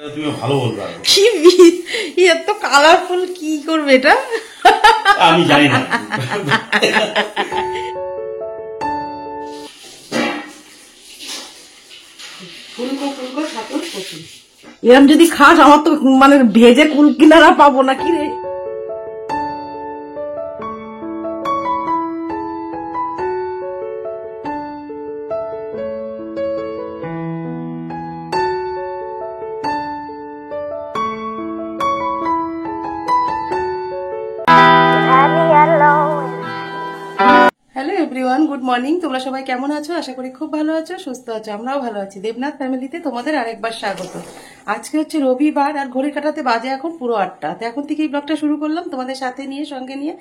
তুমি ভালো বলতে পারো। কি এত কালারফুল, কি করবে এটা? আমি জানি না। এরম যদি খাস আমার তো মানে ভেজে কুল কিনারা পাবো না কি রে। Hello everyone, good morning. তোমরা সবাই কেমন আছো? আশা করি খুব ভালো আছো, সুস্থ আছো। আমরাও ভালো আছি। দেবনাথ ফ্যামিলিতে তোমাদের আরেকবার স্বাগত। আজকে হচ্ছে রবিবার আর ঘড়ি কাটাতে বাজে এখন পুরো 8টা। তো এখন থেকেই ব্লগটা শুরু করলাম তোমাদের সাথে নিয়ে, সঙ্গে নিয়ে।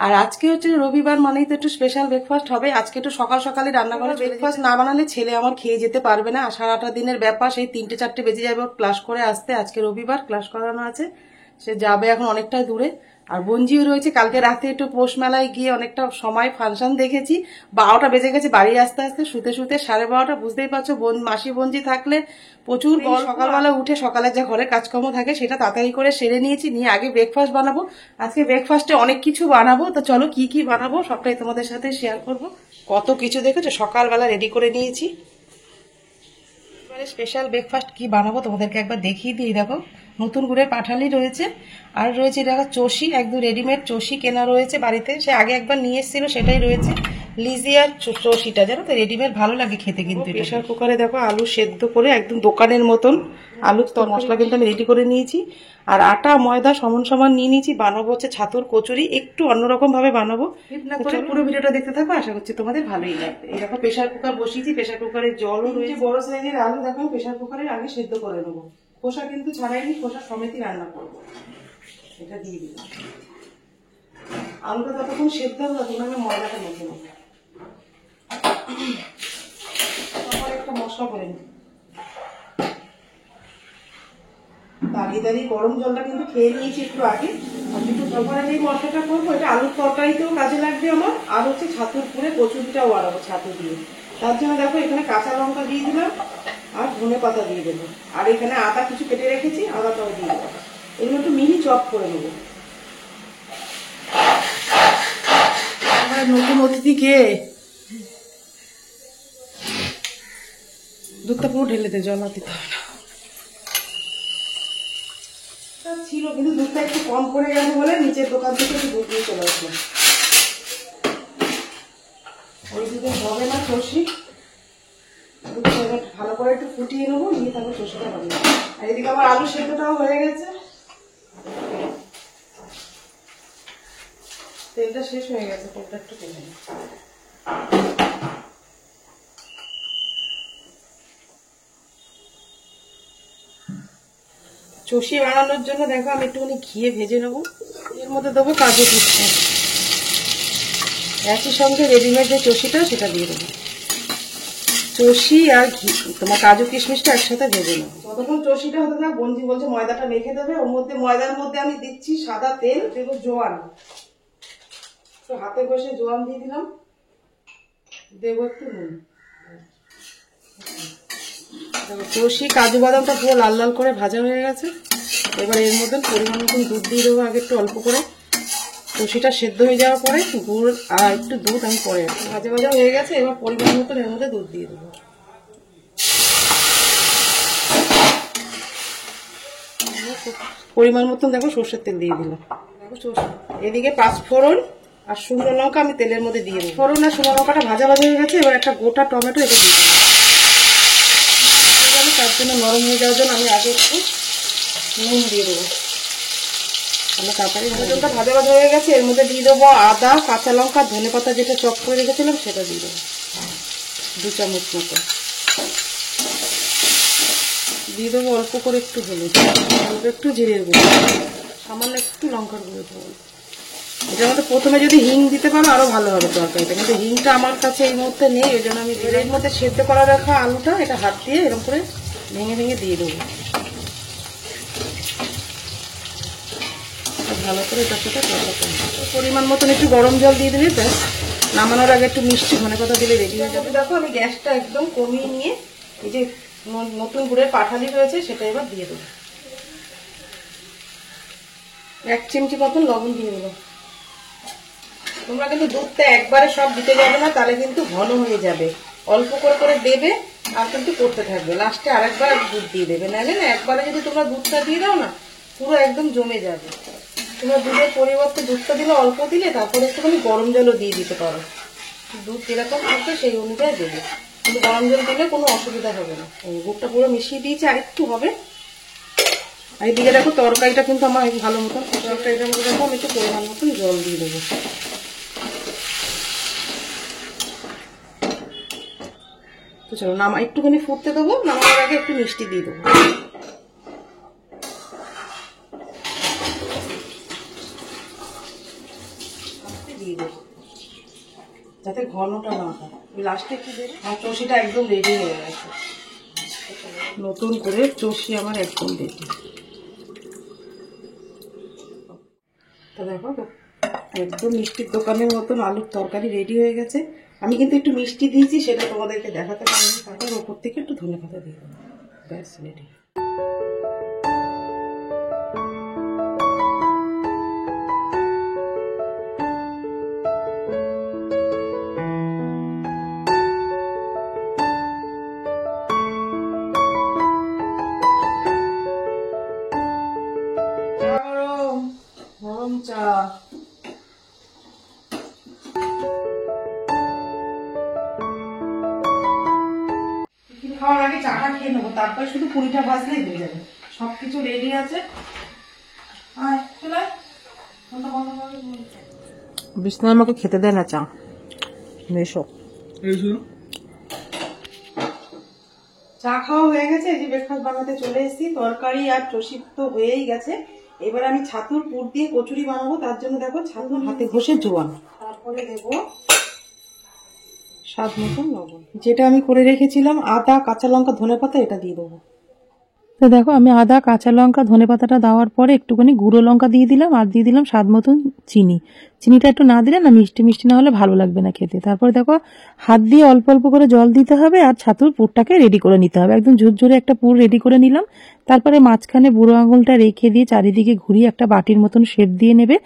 আর আজকে হচ্ছে রবিবার মানেই তো একটু স্পেশাল ব্রেকফাস্ট হবে। আজকে একটু সকাল সকালে রান্না করে ব্রেকফাস্ট না বানালে ছেলে আমার খেয়ে যেতে পারবে না। সারাটা দিনের ব্যাপার, সেই 3টে 4টে বেজে যাবে ক্লাস করে আসতে। আজকে রবিবার ক্লাস করানো আছে, সে যাবে এখন অনেকটা দূরে। আর বঞ্জিও রয়েছে। কালকে রাতে একটু পৌষ মেলায় গিয়ে অনেকটা সময় ফাংশন দেখেছি। 12টা বেজে গেছে বাড়ি আসতে আসতে, শুতে শুতে 12:30। বুঝতেই পারছো, মাসি বঞ্জি থাকলে প্রচুর বল। সকালবেলা উঠে সকালে যা ঘরের কাজকর্ম থাকে সেটা তাড়াতাড়ি করে সেরে নিয়েছি, নিয়ে আগে ব্রেকফাস্ট বানাবো। আজকে ব্রেকফাস্টে অনেক কিছু বানাবো, তো চলো কি কি বানাবো সবটাই তোমাদের সাথে শেয়ার করব। কত কিছু দেখেছো, সকালবেলা রেডি করে নিয়েছি। স্পেশাল ব্রেকফাস্ট কি বানাবো তোমাদেরকে একবার দেখিয়ে দিই। দেখো, নতুন গুড়ের পাঠালি রয়েছে, আর রয়েছে দেখো চষি, একদম রেডিমেড চষি কেনা রয়েছে বাড়িতে। সে আগে একবার নিয়ে এসেছিল, সেটাই রয়েছে। লিজিয়ার চষিটা জানো তো, রেডিমেড ভালো লাগে খেতে। কিন্তু প্রেশার কুকারে দেখো আলু সেদ্ধ করে একদম দোকানের মতন আলুর মশলা কিন্তু আমি রেডি করে নিয়েছি। আর আটা ময়দা সমান সমান নিয়ে নিয়েছি। বানাবো হচ্ছে ছাতুর কচুরি, একটু অন্যরকম ভাবে বানাবো। পুরো ভিডিওটা দেখতে থাকো, আশা করছি তোমাদের ভালোই লাগবে। এই দেখো প্রেশার কুকার বসিয়েছি, প্রেশার কুকারের জলও রয়েছে। বড় সাইজের আলু দেখো প্রেশার কুকারে আগে সেদ্ধ করে নেবো। খোসা কিন্তু ছাড়াইনি, খোসা সমেতই রান্না করবো। এটা দিয়ে দিলাম। আলুটা ততক্ষণ সেদ্ধ হবে, তখন আমি ময়দাটা মেখে নেবো। তারপর একটা মশলা করে নিই। দাঁড়িয়ে দাঁড়িয়ে গরম জলটা কিন্তু খেয়ে নিয়েছি একটু আগে। আর একটু তারপরে যে মশলাটা করবো, এটা আলুর তরকারিতেও কাজে লাগবে আমার। আর হচ্ছে ছাতুর পুরে কচুরিটাও বানাবো ছাতু দিয়ে। তার জন্য দেখো এখানে কাঁচা লঙ্কা দিয়ে দিলাম, আর ধনে পাতা দিয়ে দেবো। আর এখানে আদা কিছু কেটে রেখেছি, আদাটাও দিয়ে দেবো। এগুলো একটু মিহি চপ করে নেবো। আমার নতুন অতিথি কে? দুধটা পুরো ঢেলে দে, জল আর দিতে হবে না। ছিল কিন্তু দুধটা একটু কম পড়ে গেছে বলে নিচের দোকান থেকে একটু দুধ নিয়ে চলে আসলাম। ওই দুধে হবে না চষি, ভালো করে একটু ফুটিয়ে নেবো, নিয়ে তারপর চষিটা হবে। আর এদিকে আমার আলু সেদ্ধটাও হয়ে গেছে। তেলটা শেষ হয়ে গেছে, তেলটা একটু টেনে নিই। চষি বানানোর জন্য দেখো আমি একটুখানি ঘিয়ে ভেজে নেবো। এর মধ্যে দেবো কাজু কিশমিশ, একই সঙ্গে রেডিমেড যে চষিটা সেটা দিয়ে দেবো। চষি আর ঘি, তোমার কাজু কিশমিশটা একসাথে ভেজে নেবো। যতক্ষণ চষিটা হতে থাক, বঞ্জি বলছে ময়দাটা মেখে দেবে। ওর মধ্যে ময়দার মধ্যে আমি দিচ্ছি সাদা তেল, দেবো জোয়ান, তো হাতে বসে জোয়ান দিয়ে দিলাম, দেবো একটু নুন। চষি কাজু বাদামটা পুরো লাল লাল করে ভাজা হয়ে গেছে। এবার এর মধ্যে পরিমাণ মতন দুধ দিয়ে দেবো আগে একটু অল্প করে। চষিটা সেদ্ধ হয়ে যাওয়ার পরে গুড় আর একটু দুধ আমি পরে ভাজা ভাজা হয়ে গেছে। এবার পরিমাণ মতন এর মধ্যে দুধ দিয়ে দেবো। পরিমাণ মতন দেখো সর্ষের তেল দিয়ে দিলাম। দেখো এদিকে 5 ফোড়ন আর শুকনো লঙ্কা আমি তেলের মধ্যে দিয়ে দিই। ফোড়ন আর শুকনো লঙ্কাটা ভাজা ভাজা হয়ে গেছে। এবার একটা গোটা টমেটো এটা দিয়ে দিলাম। তার জন্য নরম হয়ে যাওয়ার জন্য আমি আগে একটু নুন দিয়ে দেবো। আমরা তাড়াতাড়ি টমেটোটা ভাজা ভাজা হয়ে গেছে। এর মধ্যে দিয়ে দেবো আদা, কাঁচা লঙ্কা, ধনে পাতা যেটা চপ করে রেখেছিলাম সেটা দিয়ে দেবো 2 চামচ মতো। দিয়ে দেবো অল্প করে একটু হলুদ, অল্প একটু জিরের গুঁড়ো, সামান্য একটু লঙ্কার গুঁড়ো দেবো। এটার মধ্যে প্রথমে যদি হিং দিতে পারো আরো ভালো হবে তরকারিটা, কিন্তু হিংটা আমার কাছে এই মুহূর্তে নেই। ওই জন্য আমি এর মধ্যে সেদ্ধ করা রাখা আলুটা এটা হাত দিয়ে এরকম করে ভেঙে ভেঙে দিয়ে দেবো। ভালো করে এটার সাথে পরিমাণ মতন একটু গরম জল দিয়ে দিলে ব্যাস, নামানোর আগে একটু মিষ্টি ধনে পাতা দিলে রেডি হয়ে যাবে। দেখো আমি গ্যাসটা একদম কমিয়ে নিয়ে এই যে নতুন গুড়ের পাঠালি হয়েছে, সেটা এবার দিয়ে দেবো। 1 চিমটি মতন লবণ দিয়ে দেবো। তোমরা কিন্তু দুধটা একবারে সব দিতে যাবে না, তাহলে কিন্তু ঘন হয়ে যাবে। অল্প করে করে দেবে আর কিন্তু করতে থাকবে। লাস্টে আরেকবার দুধ দিয়ে দেবে, নাহলে না একবারে যদি তোমরা দুধটা দিয়ে দাও না, পুরো একদম জমে যাবে। তোমরা দুধের পরিবর্তে দুধটা দিলে অল্প দিলে, তারপরে একটুখানি গরম জলও দিয়ে দিতে পারো। দুধ যেরকম থাকবে সেই অনুযায়ী দেবে, কিন্তু গরম জল দিলে কোনো অসুবিধা হবে না। গুড়টা পুরো মিশিয়ে দিয়েছি, আর একটু হবে। আর এদিকে দেখো তরকারিটা কিন্তু আমার ভালো মতন, তরকারিটার মধ্যে দেখো আমি একটু পরিমাণ মতন জল দিয়ে দেবো। তো চলো একটুখানি ফুটতে দেবো, নামানোর আগে একটু মিষ্টি দিয়ে দেবো। দিয়ে দেবো যাতে ঘনটা না হয়, লাস্টে একটু দেবে। আর চষিটা একদম রেডি হয়ে গেছে, নতুন করে চষি আমার একদম রেডি। তো দেখো একদম মিষ্টির দোকানের মতন আলুর তরকারি রেডি হয়ে গেছে। আমি কিন্তু একটু মিষ্টি দিয়েছি, সেটা তোমাদেরকে দেখাতে পারিনি। তারপর ওপর থেকে একটু ধনেপাতা দিয়ে দেবো, ব্যাস রেডি। গরম চা। খাওয়ার আগে চাটা খেয়ে নেবো, তারপরে শুধু পুরিটা ভাজলেই হয়ে যাবে। সবকিছু রেডি আছে। বিষ্ণু আমাকে খেতে দেয় না চা। এসো চা খাওয়া হয়ে গেছে, এই যে ব্রেকফাস্ট বানাতে চলে এসেছি। তরকারি আর চষি তো হয়েই গেছে। এবার আমি ছাতুর পুর দিয়ে কচুরি বানাবো। তার জন্য দেখো ছাতুর হাতে ঘষে জোয়ান, তারপরে দেবো স্বাদ মতন লবণ। যেটা আমি করে রেখেছিলাম আদা, কাঁচা লঙ্কা, ধনেপাতা, এটা দিয়ে দেবো। তো দেখো আমি আদা, কাঁচা লঙ্কা, ধনেপাতাটা দেওয়ার পরে একটুখানি গুঁড়ো লঙ্কা দিয়ে দিলাম, আর দিয়ে দিলাম স্বাদ মতন চিনি। চিনিটা একটু না দিলে না মিষ্টি মিষ্টি না হলে ভালো লাগবে না খেতে। তারপরে দেখো হাত দিয়ে অল্প অল্প করে জল দিতে হবে, আর ছাতুর পুরটাকে রেডি করে নিতে হবে। একদম ঝুরঝুরে একটা পুর রেডি করে নিলাম। তারপরে মাঝখানে বুড়ো আঙুলটা রেখে দিয়ে চারিদিকে ঘুরিয়ে একটা বাটির মতন শেপ দিয়ে নেবে।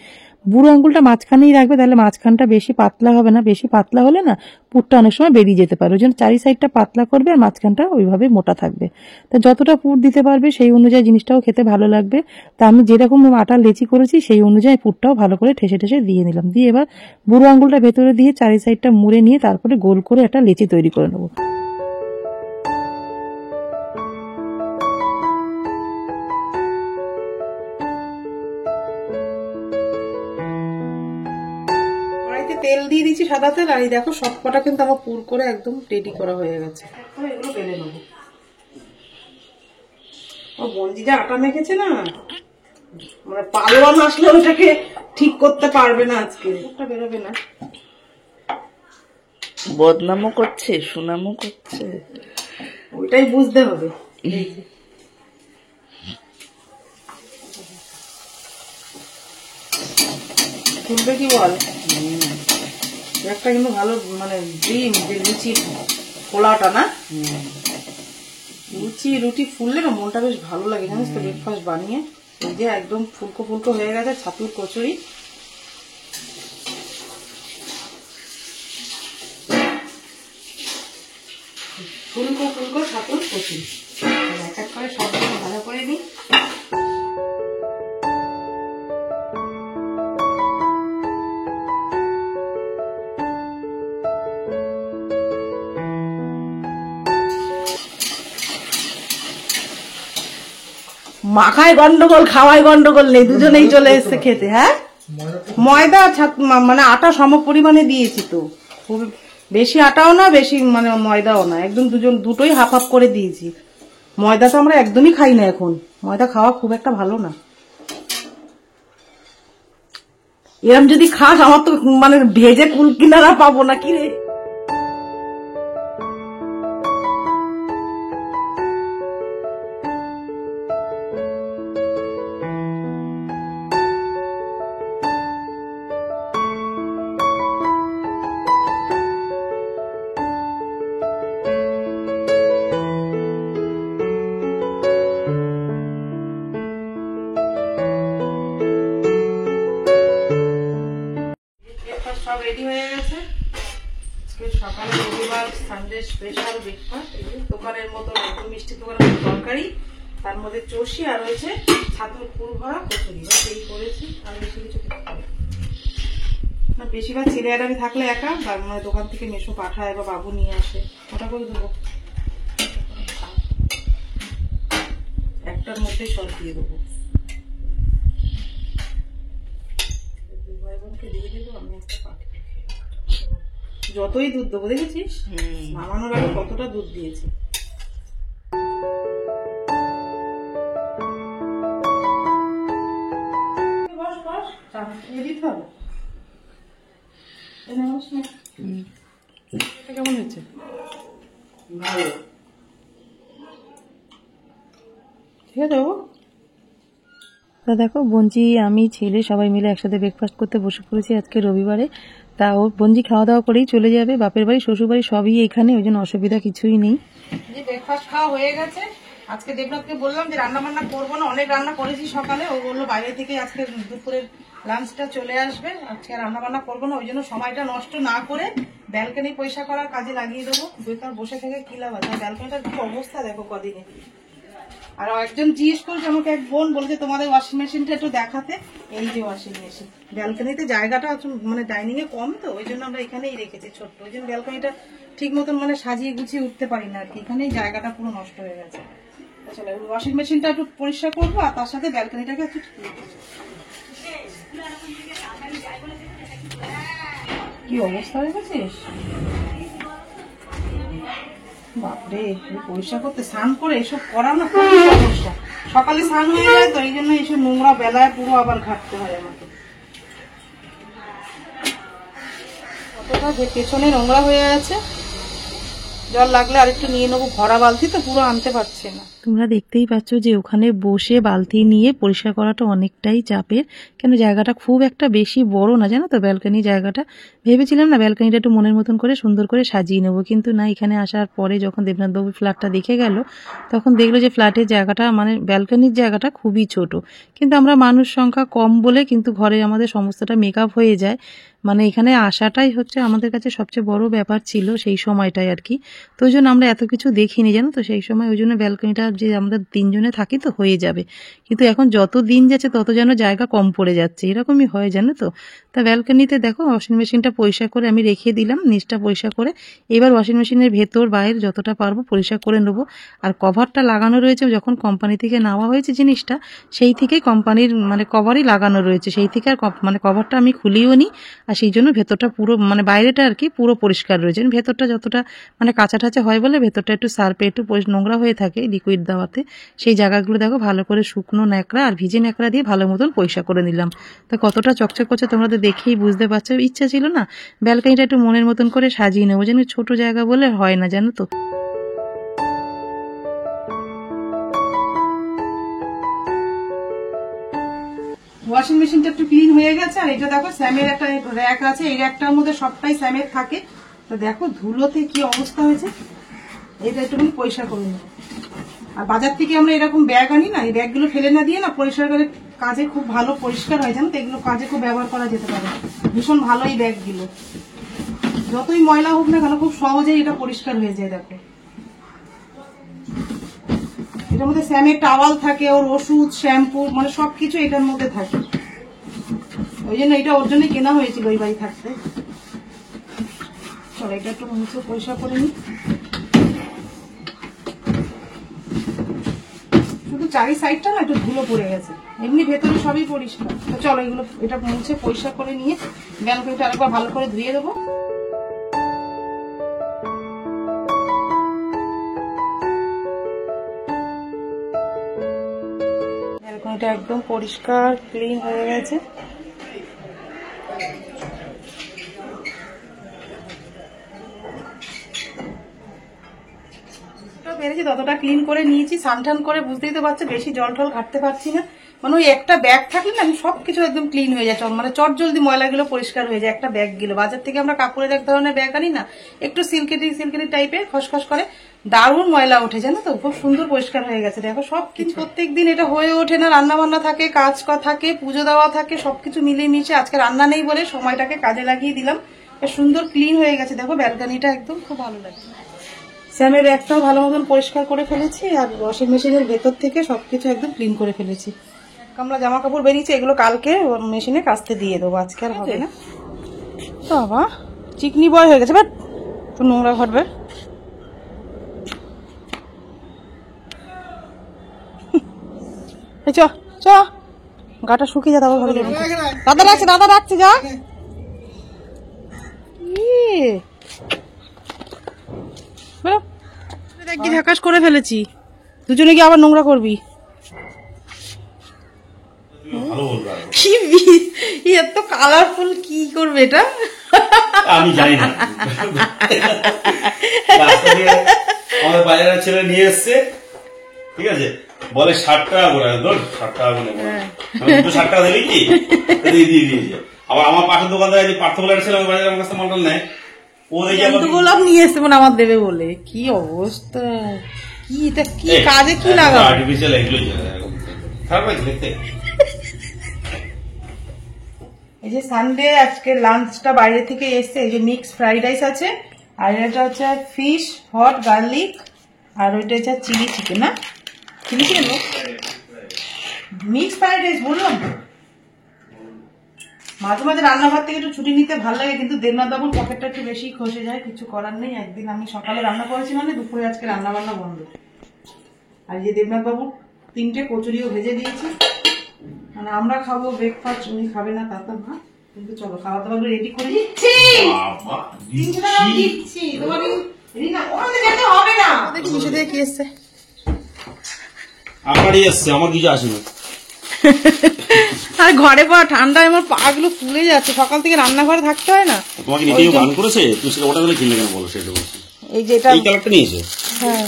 বুড়ো আঙুলটা মাঝখানেই রাখবে, তাহলে মাঝখানটা বেশি পাতলা হবে না। বেশি পাতলা হলে না পুরটা অনেক সময় বেরিয়ে যেতে পারে। ওই জন্য চারি সাইডটা পাতলা করবে, আর মাঝখানটা ওইভাবে মোটা থাকবে। তা যতটা পুর দিতে পারবে সেই অনুযায়ী জিনিসটাও খেতে ভালো লাগবে। তা আমি যেরকম আটা লেচি করেছি সেই অনুযায়ী পুরটাও ভালো করে ঠেসে ঠেসে দিয়ে নিলাম। দিয়ে এবার বুড়ো আঙুলটা ভেতরে দিয়ে চারি সাইডটা মুড়ে নিয়ে তারপরে গোল করে একটা লেচি তৈরি করে নেবো। তেল দিয়ে দিচ্ছি, সাদা তেল। আর এই দেখো সবকটা কিন্তু আমার পুর করে একদম রেডি করা হয়ে গেছে। এগুলো বেলে নেবো। ও বঞ্জি যা আটা মেখেছে না, মানে পালোয়ান আসলে ওটাকে ঠিক করতে পারবে না। আজকে ওটা বেরোবে না। বদনামও করছে, সুনামও করছে, ওইটাই বুঝতে হবে। খুলবে কি বল, একটা কিন্তু ভালো মানে ডিম যে লুচি খোলাটা না, লুচি রুটি ফুললে না মনটা বেশ ভালো লাগে জানিস তো। ব্রেকফাস্ট বানিয়ে এই যে একদম ফুলকো ফুলকো হয়ে গেছে ছাতুর কচুরি। ফুলকো ফুলকো ছাতুর কচুরি এক এক করে সব ভালো করে নিই। মাখায় গন্ডগোল, খাওয়ায় গন্ডগোল নেই, দুজনেই চলে এসছে খেতে। হ্যাঁ ময়দা মানে আটা সম পরিমাণে দিয়েছি তো, খুব বেশি আটাও না বেশি মানে ময়দাও না, একদম দুটোই হাফ হাফ করে দিয়েছি। ময়দা তো আমরা একদমই খাই না এখন, ময়দা খাওয়া খুব একটা ভালো না। এরম যদি খাস আমার তো মানে ভেজে কুল কিনারা পাবো না কি রে। রেডি হয়ে গেছে। আজকে সকালে রবিবার, সানডে স্পেশাল ব্রেকফাস্ট। দোকানের মতো একদম মিষ্টি দোকানের মতো তরকারি, তার মধ্যে চষি আর হয়েছে ছাতুর পুর ভরা কচুরি। বাস এই করেছি, আর বেশি কিছু করতে হবে না। বেশিরভাগ ছেলে আর আমি থাকলে একা, মানে দোকান থেকে মেশো পাঠায় বা বাবু নিয়ে আসে, ওটা করে দেবো। একটার মধ্যে সব দিয়ে দেবো। যতই দুধ দেবো, দেখেছিস নামানোর আগে কতটা দুধ দিয়েছি। কেমন হয়েছে? ঠিক আছে বাবু। তা দেখো বঞ্জি, আমি, ছেলে সবাই মিলে একসাথে ব্রেকফাস্ট করতে বসে পড়েছি আজকে রবিবারে। তা ও বঞ্জি খাওয়া দাওয়া করেই চলে যাবে বাপের বাড়ি, শ্বশুর বাড়ি সবই এখানে, ওই জন্য অসুবিধা কিছুই নেই। যে ব্রেকফাস্ট খাওয়া হয়ে গেছে। আজকে দেবনাথকে বললাম যে রান্না বান্না করবো না, অনেক রান্না করেছি সকালে। ও বললো বাইরে থেকে আজকে দুপুরের লাঞ্চটা চলে আসবে, আজকে রান্না বান্না করবো না, ওই জন্য সময়টা নষ্ট না করে ব্যালকনি পয়সা করার কাজে লাগিয়ে দেবো। বেকার বসে থেকে কি লাভ আছে? ব্যালকনিটার কি অবস্থা দেখো কদিনে। আর একজন জিজ্ঞেস করছে আমাকে, এক বোন বলছে তোমাদের ওয়াশিং মেশিনটা একটু দেখাতে। এই যে ওয়াশিং মেশিন, ব্যালকনিতে জায়গাটা মানে ডাইনিং এ কম, তো ওই জন্য আমরা এখানেই রেখেছি ছোট্ট। ওই জন্য ব্যালকনিটা ঠিক মতন মানে সাজিয়ে গুছিয়ে উঠতে পারি না আর কি, এখানেই জায়গাটা পুরো নষ্ট হয়ে গেছে। চলো ওয়াশিং মেশিনটা একটু পরিষ্কার করবো, আর তার সাথে ব্যালকনিটাকে একটু কি অবস্থা হয়ে গেছিস বাপরে। পরিষ্কার করতে, স্নান করে এসব করা না খুবই সমস্যা। সকালে স্নান হয়ে যায় তো, এই জন্য এইসব নোংরা বেলায় পুরো আবার ঘাটতে হয় আমাকে। কতটা যে পেছনে নোংরা হয়ে আছে, জল লাগলে আরেকটু নিয়ে নেবো। ভরা বালতি তো, পুরো আনতে পারছে না। তোমরা দেখতেই পাচ্ছ যে ওখানে বসে বালতি নিয়ে পরিষ্কার করাটা অনেকটাই চাপের, কেন জায়গাটা খুব একটা বেশি বড় না, জানো তো ব্যালকনি জায়গাটা। ভেবেছিলাম না ব্যালকনিটা একটু মনের মতন করে সুন্দর করে সাজিয়ে নেবো, কিন্তু না, এখানে আসার পরে যখন দেবনাথবাবু ফ্ল্যাটটা দেখে গেল, তখন দেখলো যে ফ্ল্যাটের জায়গাটা মানে ব্যালকনির জায়গাটা খুবই ছোট। কিন্তু আমরা মানুষ সংখ্যা কম বলে কিন্তু ঘরে আমাদের সমস্তটা মেকআপ হয়ে যায়। মানে এখানে আসাটাই হচ্ছে আমাদের কাছে সবচেয়ে বড় ব্যাপার ছিল সেই সময়টাই আর কি। তো ওই জন্য আমরা এত কিছু দেখিনি, জানো তো সেই সময়। ওই জন্য ব্যালকনিটা যে আমরা তিনজনে থাকি তো হয়ে যাবে, কিন্তু এখন যত দিন যাচ্ছে তত যেন জায়গা কম পড়ে যাচ্ছে, এরকমই হয় জানো তো। তা ব্যালকনিতে দেখো ওয়াশিং মেশিনটা পরিষ্কার করে আমি রেখে দিলাম, নিচটা পরিষ্কার করে। এবার ওয়াশিং মেশিনের ভেতর বাইরে যতটা পারবো পরিষ্কার করে নেবো। আর কভারটা লাগানো রয়েছে, যখন কোম্পানি থেকে নেওয়া হয়েছে জিনিসটা, সেই থেকেই কোম্পানির মানে কভারই লাগানো রয়েছে, সেই থেকে আর মানে কভারটা আমি খুলিও নি। আর সেই জন্য ভেতরটা পুরো মানে বাইরেটা আর কি পুরো পরিষ্কার রয়েছে। ভেতরটা যতটা মানে কাঁচা টাচা হয় বলে ভেতরটা একটু সার্ফে একটু নোংরা হয়ে থাকে লিকুইড দেওয়াতে। সেই জায়গাগুলো দেখো ভালো করে শুকনো ন্যাকড়া আর ভিজে ন্যাকড়া দিয়ে ভালো মতন পরিষ্কার করে নিলাম। তা কতটা চকচক করছে তোমরা তো দেখেই বুঝতে পারছো। ইচ্ছা ছিল না ব্যালকনিটা একটু মনের মতন করে সাজিয়ে নেবো, যেন ছোট জায়গা বলে হয় না, জানো তো। ওয়াশিং মেশিনটা একটু ক্লিন হয়ে গেছে। আর এটা দেখো স্যামের একটা র্যাক আছে, এই র্যাকটার মধ্যে সবটাই স্যামের থাকে। তো দেখো ধুলোতে কি অবস্থা হয়েছে, এটা একটু পরিষ্কার করে নেবো। আর বাজার থেকে আমরা এরকম ব্যাগ আনি না, এই ব্যাগগুলো ফেলে না দিয়ে না পরিষ্কার করে কাজে খুব ভালো পরিষ্কার হয়, জানো তো। এগুলো কাজে খুব ব্যবহার করা যেতে পারে, ভীষণ ভালো এই ব্যাগগুলো। যতই ময়লা হোক না কেন খুব সহজেই এটা পরিষ্কার হয়ে যায়। দেখো এটার মধ্যে স্যামের টাওয়াল থাকে, ওর ওষুধ, শ্যাম্পু, মানে সবকিছু এটার মধ্যে থাকে। ওই জন্য এটা ওর জন্য কেনা হয়েছিল ওই বাড়ি থাকতে। চলো এটা একটু মুছে পরিষ্কার করে নিই। শুধু চারি সাইডটা না একটু ধুলো পড়ে গেছে, এমনি ভেতরে সবই পরিষ্কার। তো চলো এগুলো এটা মুছে পরিষ্কার করে নিয়ে ব্যালকনিটা আরেকবার ভালো করে ধুয়ে দেবো। ব্যালকনিটা একদম পরিষ্কার ক্লিন হয়ে গেছে। পেরেছি ততটা ক্লিন করে নিয়েছি, স্নান করে, বুঝতেই তো পারছো বেশি জল টল ঘাটতে পারছি না। মানে ওই একটা ব্যাগ থাকলে না সবকিছু একদম ক্লিন হয়ে যায়, মানে চট জলদি ময়লাগুলো পরিষ্কার হয়ে যায় একটা ব্যাগ গুলো। বাজার থেকে আমরা কাপড়ের এক ধরনের ব্যাগ আনি না, একটু সিল্কেটি টাইপের, খসখস করে, দারুণ ময়লা ওঠে, জানো তো। খুব সুন্দর পরিষ্কার হয়ে গেছে দেখো সব কিছু। প্রত্যেকদিন এটা হয়ে ওঠে না, রান্না বান্না থাকে, কাজ থাকে, পুজো দেওয়া থাকে, সবকিছু মিলিয়ে মিশে আজকে রান্না নেই বলে সময়টাকে কাজে লাগিয়ে দিলাম। বেশ সুন্দর ক্লিন হয়ে গেছে, দেখো ব্যালকানিটা একদম খুব ভালো লাগছে। স্যামের একটাও ভালো মতন পরিষ্কার করে ফেলেছি, আর ওয়াশিং মেশিনের ভেতর থেকে সবকিছু একদম ক্লিন করে ফেলেছি। আমরা জামা কাপড় বেরিয়েছে, এগুলো কালকে মেশিনে কাচতে দিয়ে দেবো, আজকে আর হবে না। তো বাবা চিকনি বয় হয়ে গেছে, বাট তো নোংরা ঘটবে। চ চ গাটা শুকিয়ে যা, তারপর ভালো লাগবে। দাদা রাখছে যা। কি ঝাকাস করে ফেলেছি, দুজনে কি আবার নোংরা করবি? ভালো বলবে আরো। কি এত কালারফুল, কি করবে এটা? আমি জানি না। রাস্তা দিয়ে আমাদের বাজারের ছেলে নিয়ে এসছে, ঠিক আছে, বলে 60 টাকা করে, ধর 60 টাকা করে, আমি 60 টাকা দিবি কি দিয়ে দিয়েছে। আবার আমার পাশের দোকানদার যে পার্থ বলে ছেলে বাজারে আমার কাছে মালটাল নেয়, ও দেখি আবার গোলাপ নিয়ে এসছে মানে আমার দেবে বলে। কি অবস্থা, কি এটা, কি কাজে কি লাগাবো? আর্টিফিশিয়াল এগুলো খারাপ লাগছে দেখতে। এই যে সানডে আজকে লাঞ্চটা বাইরে থেকে এসছে, এই যে মিক্স ফ্রাইড রাইস আছে, আর এটা হচ্ছে ফিশ হট গার্লিক, আর ওইটা হচ্ছে চিলি চিকেন। না chilli chicken mix fried rice বললাম তো। মাঝে মাঝে রান্নাঘর থেকে একটু ছুটি নিতে ভালো লাগে, কিন্তু দেবনাথ বাবুর পকেটটা একটু বেশি খসে যায়, কিছু করার নেই। একদিন আমি সকালে রান্না করেছি মানে দুপুরে আজকে রান্না বান্না বন্ধ। আর যে দেবনাথ বাবু 3টে কচুরিও ভেজে দিয়েছি, মানে আমরা খাবো ব্রেকফাস্ট, উনি খাবে না তা তো না, কিন্তু চলো খাওয়া দাওয়া রেডি করে দিচ্ছি। কি এসছে? আমারই এসছে, আমার কিছু আসেনি। আর ঘরে পড়া ঠান্ডায় আমার পা গুলো ফুলে যাচ্ছে, সকাল থেকে রান্নাঘরে থাকতে হয় না। তোমাকে নিতে গান করেছে, তুমি সেটা ওটা করে কিনলে কেন বলো? সেটা বলছি, এই যে এটা এই কালারটা নিয়েছে। হ্যাঁ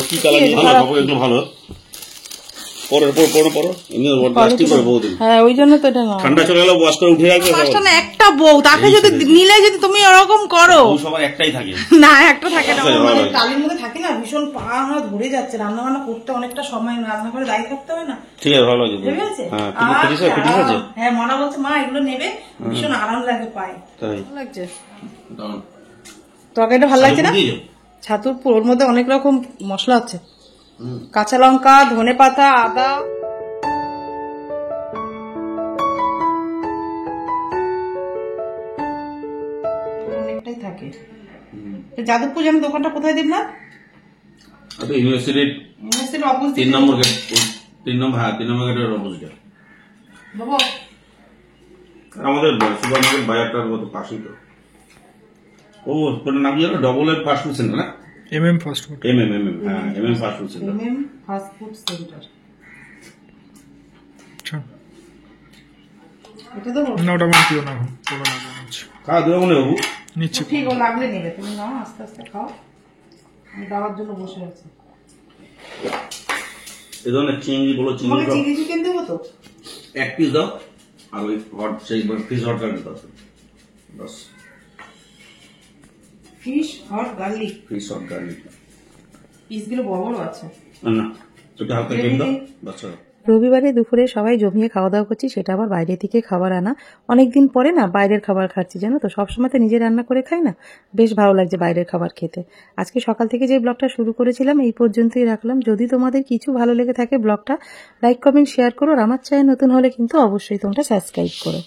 কি কালার? ভালো কাপড়, এগুলো ভালো। হ্যাঁ ওই জন্য তো এটা না, ঠান্ডা চলে গেলে ওয়াশ করে উঠে রাখবে। একটা বউ তাকে যদি নিলে যদি তুমি ওরকম করো, সবার একটাই থাকে না একটা থাকে না, মানে টালির মধ্যে থাকে না, ভীষণ পা আমার ধরে যাচ্ছে। রান্না বান্না করতে অনেকটা সময় রান্না করে দায়ী থাকতে হয় না। ঠিক আছে, ভালো লাগছে। হ্যাঁ মনা বলছে মা এগুলো নেবে, ভীষণ আরাম লাগে পায়। ভালো লাগছে তরকারিটা, ভালো লাগছে না? ছাতুর ওর মধ্যে অনেক রকম মশলা আছে, কাঁচা লঙ্কা, ধনে পাতা, আদা। অনেকটাই থাকে। যাদবপুর যেন দোকানটা কোথায় দেব না? ইউনিভার্সিটির 3 নম্বর গেট, 3 নম্বর গেটের অপোজিটে। বাবা আমাদের সুপার মার্কেট বাজারটার মতো পাশেই তো। ও ওর নাম কি জানো? ডবল এর ফাস্ট ফুড সেন্টার না? MM fast food. এমএম হ্যাঁ, MM fast food centre. MM fast food centre. আচ্ছা এটা তো না, ওটা আমার প্রিয় না, পুরো না আছে। খাওয়া দেবো মনে বাবু নিচ্ছে ঠিক ও লাগলে নেবে, তুমি নাও আস্তে আস্তে খাও, আমি দাওয়ার জন্য বসে আছি। এই ধরনের চিংড়ি বলো, চিংড়ি দাও, চিলি চিকেন দেবো তো 1 পিস দাও, আর ওই হট সেই ফিশ হট গার্লিক দাও বাস। Fish hot garlic, fish hot garlic পিসগুলো বড় বড় আছে। না, ওটা হালকা ডিম দাও বাচ্চা। রবিবারে দুপুরে সবাই জমিয়ে খাওয়া দাওয়া করছি, সেটা আবার বাইরে থেকে খাবার আনা। অনেকদিন পরে না বাইরের খাবার খাচ্ছি, জানো তো, সবসময় তো নিজে রান্না করে খাই না, বেশ ভালো লাগছে বাইরের খাবার খেতে। আজকে সকাল থেকে যে ব্লগটা শুরু করেছিলাম এই পর্যন্তই রাখলাম। যদি তোমাদের কিছু ভালো লেগে থাকে ব্লগটা লাইক কমেন্ট শেয়ার করো, আর আমার চ্যানেল নতুন হলে কিন্তু অবশ্যই তোমরা সাবস্ক্রাইব করো।